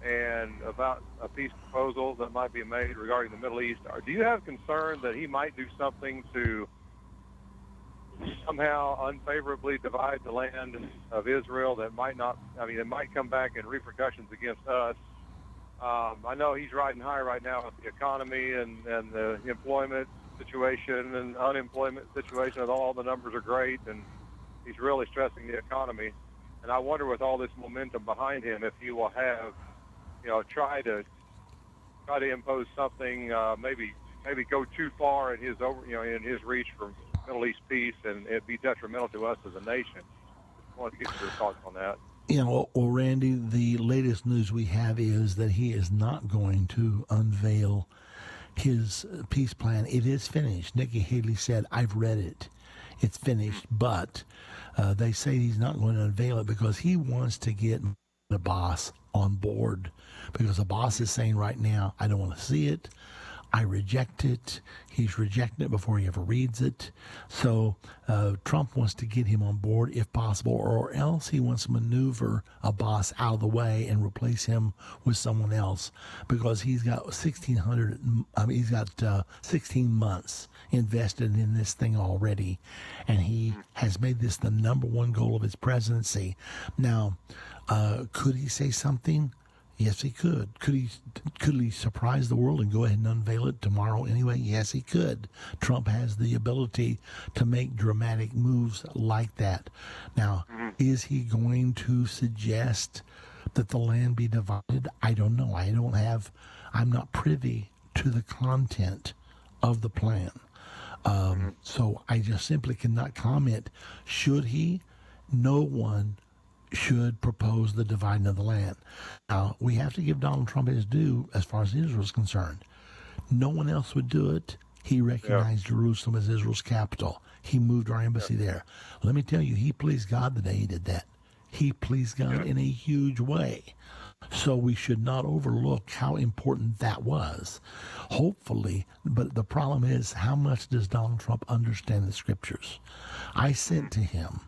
and about a peace proposal that might be made regarding the Middle East. Do you have concern that he might do something to somehow unfavorably divide the land of Israel that might not, it might come back in repercussions against us? I know he's riding high right now with the economy and the employment situation and unemployment situation, and all the numbers are great, and he's really stressing the economy. And I wonder, with all this momentum behind him, if he will have, try to impose something, maybe go too far in his reach for Middle East peace, and it'd be detrimental to us as a nation. I want to get your thoughts on that. Well, Randy, the latest news we have is that he is not going to unveil his peace plan. It is finished. Nikki Haley said, I've read it. It's finished. But they say he's not going to unveil it because he wants to get the boss on board. Because the boss is saying right now, I don't want to see it. I reject it. He's rejecting it before he ever reads it. So Trump wants to get him on board if possible, or else he wants to maneuver a boss out of the way and replace him with someone else, because he's got 16 months invested in this thing already, and he has made this the number one goal of his presidency. Now, could he say something? Yes, he could. Could he surprise the world and go ahead and unveil it tomorrow anyway? Yes, he could. Trump has the ability to make dramatic moves like that. Now, is he going to suggest that the land be divided? I don't know. I'm not privy to the content of the plan. So I just simply cannot comment. Should he? No one should propose the dividing of the land. Now, we have to give Donald Trump his due as far as Israel is concerned. No one else would do it. He recognized Jerusalem as Israel's capital. He moved our embassy there. Let me tell you, he pleased God the day he did that. He pleased God in a huge way. So we should not overlook how important that was. Hopefully, but the problem is, how much does Donald Trump understand the scriptures? I sent to him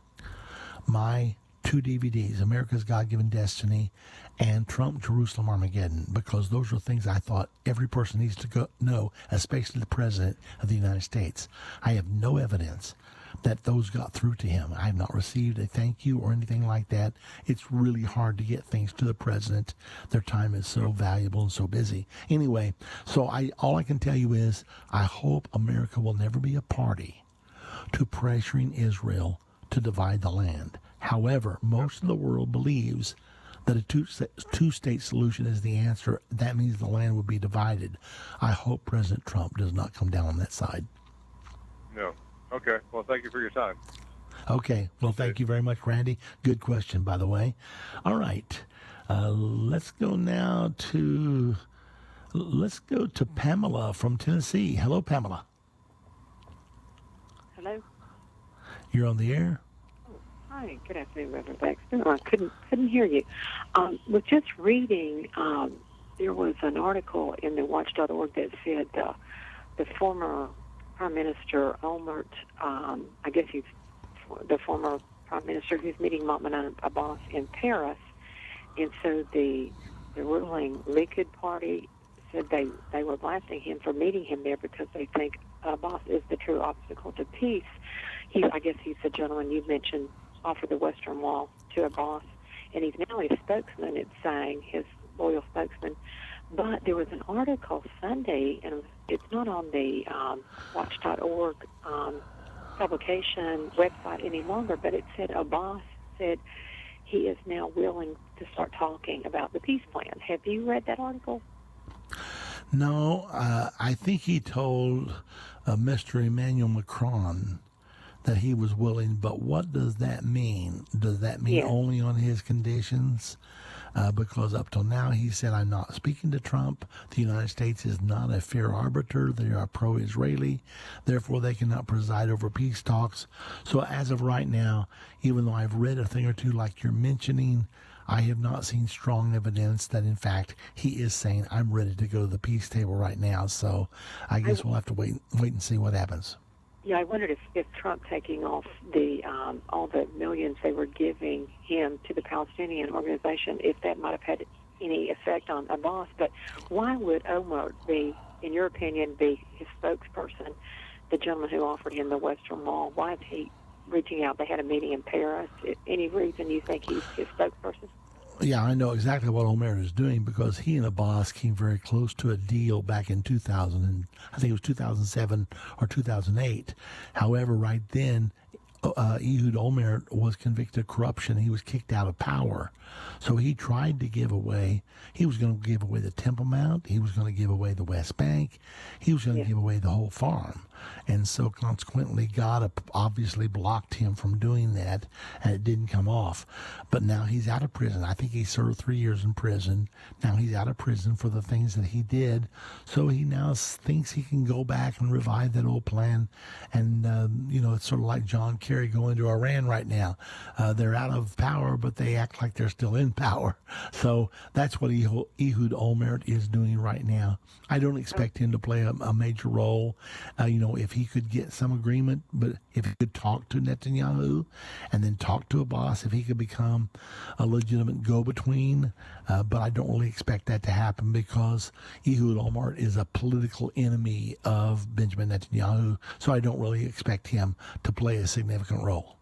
my 2 DVDs, America's God-Given Destiny and Trump, Jerusalem, Armageddon, because those are things I thought every person needs to know, especially the President of the United States. I have no evidence that those got through to him. I have not received a thank you or anything like that. It's really hard to get things to the President. Their time is so valuable and so busy. Anyway, so all I can tell you is I hope America will never be a party to pressuring Israel to divide the land. However, most of the world believes that a two-state solution is the answer. That means the land will be divided. I hope President Trump does not come down on that side. No. Okay. Well, thank you for your time. Okay. Well, thank you very much, Randy. Good question, by the way. All right. Let's go to Pamela from Tennessee. Hello, Pamela. Hello. You're on the air. Hi, good afternoon, Reverend Baxter. I couldn't hear you. Was just reading. There was an article in the Watch.org that said the former Prime Minister Olmert. I guess he's the former Prime Minister who's meeting Mahmoud Abbas in Paris, and so the ruling Likud party said they were blasting him for meeting him there because they think Abbas is the true obstacle to peace. I guess he's the gentleman you mentioned offered the Western Wall to Abbas, and he's now his spokesman, it's saying, his loyal spokesman. But there was an article Sunday, and it's not on the Watch.org publication website any longer, but it said Abbas said he is now willing to start talking about the peace plan. Have you read that article? No, I think he told Mr. Emmanuel Macron that he was willing, but what does that mean? Does that mean only on his conditions? Because up till now he said, I'm not speaking to Trump. The United States is not a fair arbiter. They are pro-Israeli. Therefore, they cannot preside over peace talks. So as of right now, even though I've read a thing or two like you're mentioning, I have not seen strong evidence that, in fact, he is saying, I'm ready to go to the peace table right now. So I guess we'll have to wait and see what happens. Yeah, I wondered if Trump taking off the all the millions they were giving him to the Palestinian organization, if that might have had any effect on Abbas. But why would Omar be, in your opinion, be his spokesperson, the gentleman who offered him the Western Wall? Why is he reaching out? They had a meeting in Paris. Any reason you think he's his spokesperson? Yeah, I know exactly what Omer is doing because he and Abbas came very close to a deal back in 2000, and I think it was 2007 or 2008. However, right then, Ehud Olmert was convicted of corruption. He was kicked out of power. So he tried to give away, he was going to give away the Temple Mount. He was going to give away the West Bank. He was going to give away the whole farm. And so consequently, God obviously blocked him from doing that, and it didn't come off. But now he's out of prison. I think he served 3 years in prison. Now he's out of prison for the things that he did. So he now thinks he can go back and revive that old plan. And, it's sort of like John Kerry going to Iran right now. They're out of power, but they act like they're still in power. So that's what Ehud Olmert is doing right now. I don't expect him to play a major role. If he could get some agreement, but if he could talk to Netanyahu and then talk to Abbas, if he could become a legitimate go-between, but I don't really expect that to happen because Ehud Olmert is a political enemy of Benjamin Netanyahu, so I don't really expect him to play a significant role.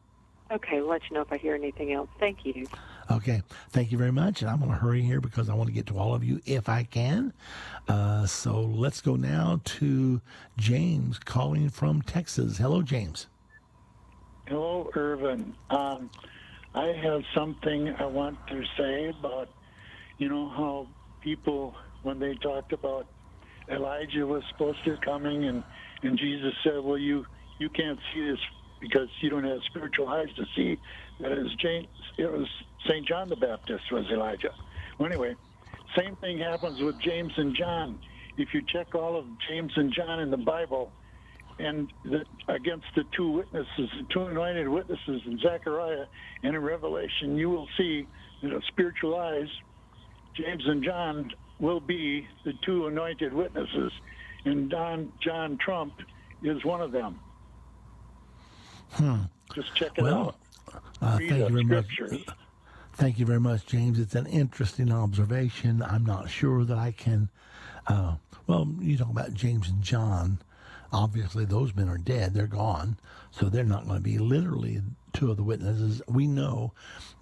Okay, I'll let you know if I hear anything else. Thank you. Okay, thank you very much, and I'm going to hurry here because I want to get to all of you if I can. So let's go now to James calling from Texas. Hello, James. Hello, Irvin. I have something I want to say about, how people, when they talked about Elijah was supposed to be coming, and Jesus said, well, you can't see this because you don't have spiritual eyes to see that it was St. John the Baptist was Elijah. Well, anyway, same thing happens with James and John. If you check all of James and John in the Bible, and against the two witnesses, the two anointed witnesses in Zechariah and in Revelation, you will see spiritual eyes, James and John will be the two anointed witnesses, and John Trump is one of them. Just check it out. Thank you very much. Thank you very much, James. It's an interesting observation. I'm not sure that I can. You talk about James and John. Obviously, those men are dead. They're gone. So they're not going to be literally two of the witnesses. We know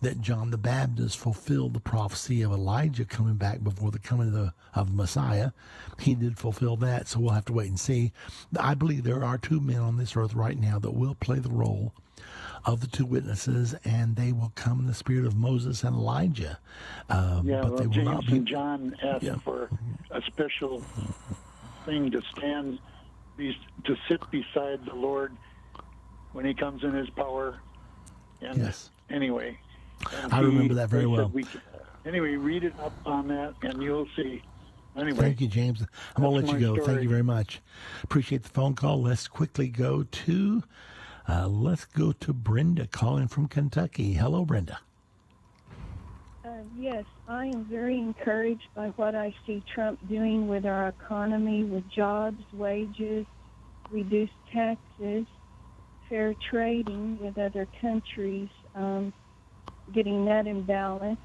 that John the Baptist fulfilled the prophecy of Elijah coming back before the coming of the Messiah. He did fulfill that, so we'll have to wait and see. I believe there are two men on this earth right now that will play the role of the two witnesses, and they will come in the spirit of Moses and Elijah. But they will James not be. And John asked for a special thing to sit beside the Lord when he comes in his power. And yes. Anyway. I remember that very well. Read it up on that, and you'll see. Anyway. Thank you, James. I'm going to let you go. Story. Thank you very much. Appreciate the phone call. Let's quickly go to Let's go to Brenda calling from Kentucky. Hello, Brenda. Yes, I am very encouraged by what I see Trump doing with our economy, with jobs, wages, reduced taxes, fair trading with other countries, getting that in balance.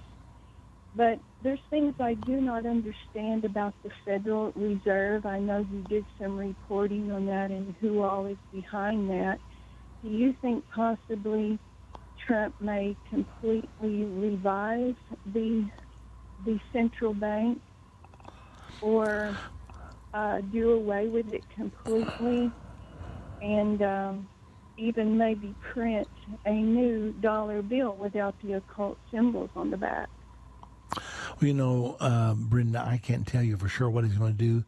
But there's things I do not understand about the Federal Reserve. I know you did some reporting on that and who all is behind that. Do you think possibly Trump may completely revise the central bank or do away with it completely and even maybe print a new dollar bill without the occult symbols on the back? Well, you know, Brenda, I can't tell you for sure what he's going to do.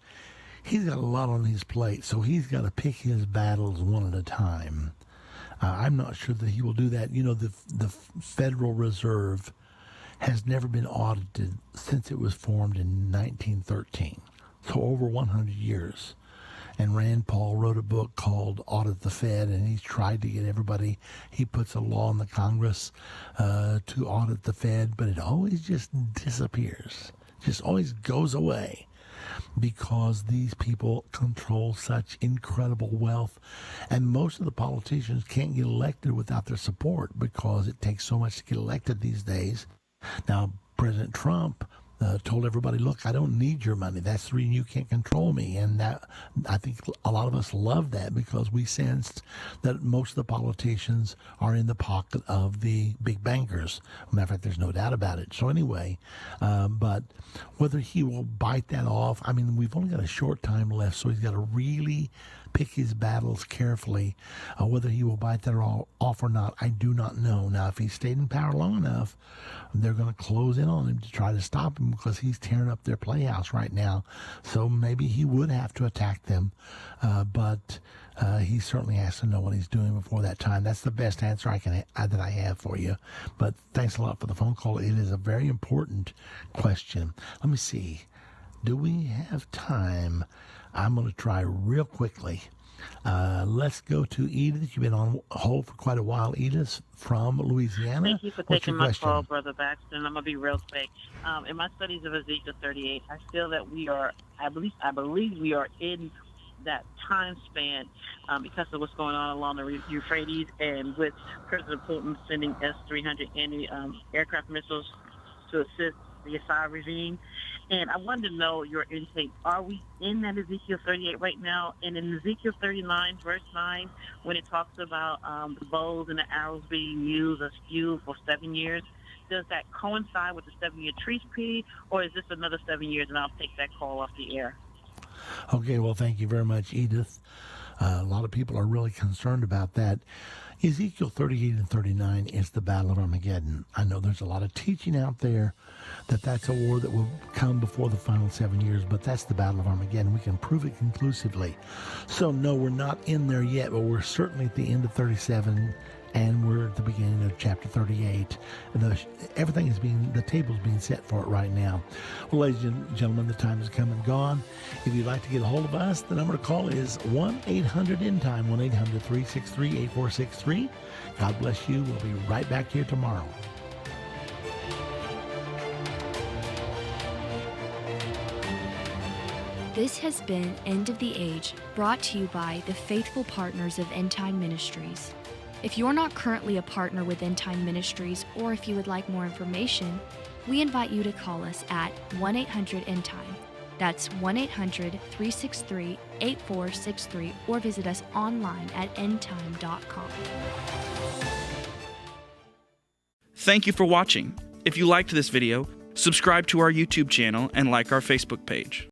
He's got a lot on his plate, so he's got to pick his battles one at a time. I'm not sure that he will do that. You know, the Federal Reserve has never been audited since it was formed in 1913, so over 100 years. And Rand Paul wrote a book called Audit the Fed, and he's tried to get everybody. He puts a law in the Congress to audit the Fed, but it always just disappears, just always goes away, because these people control such incredible wealth. And most of the politicians can't get elected without their support because it takes so much to get elected these days. Now, President Trump told everybody, look, I don't need your money. That's the reason you can't control me. And that, I think a lot of us love that because we sensed that most of the politicians are in the pocket of the big bankers. Matter of fact, there's no doubt about it. So anyway, but whether he will bite that off, I mean, we've only got a short time left, so he's got to really pick his battles carefully. Whether he will bite that off or not, I do not know. Now, if he stayed in power long enough, they're going to close in on him to try to stop him because he's tearing up their playhouse right now. So maybe he would have to attack them, but he certainly has to know what he's doing before that time. That's the best answer that I have for you. But thanks a lot for the phone call. It is a very important question. Let me see. Do we have time? I'm going to try real quickly. Let's go to Edith. You've been on hold for quite a while. Edith from Louisiana. Thank you for taking my call, Brother Baxter, and I'm going to be real quick. In my studies of Ezekiel 38, I feel that we are, I believe we are in that time span because of what's going on along the Euphrates and with President Putin sending S-300 anti-aircraft missiles to assist the Assad regime. And I wanted to know your intake. Are we in that Ezekiel 38 right now? And in Ezekiel 39, verse 9, when it talks about the bows and the arrows being used as fuel for 7 years, does that coincide with the 7-year treaty period, or is this another 7 years? And I'll take that call off the air. Okay, well, thank you very much, Edith. A lot of people are really concerned about that. Ezekiel 38 and 39 is the Battle of Armageddon. I know there's a lot of teaching out there that that's a war that will come before the final 7 years, but that's the Battle of Armageddon. We can prove it conclusively. So, no, we're not in there yet, but we're certainly at the end of 37, and we're at the beginning of chapter 38. Everything is the table's being set for it right now. Well, ladies and gentlemen, the time has come and gone. If you'd like to get a hold of us, the number to call is 1-800-END-TIME, 1-800-363-8463. God bless you. We'll be right back here tomorrow. This has been End of the Age, brought to you by the faithful partners of End Time Ministries. If you're not currently a partner with End Time Ministries, or if you would like more information, we invite you to call us at 1-800-END-TIME. That's 1-800-363-8463, or visit us online at endtime.com. Thank you for watching. If you liked this video, subscribe to our YouTube channel and like our Facebook page.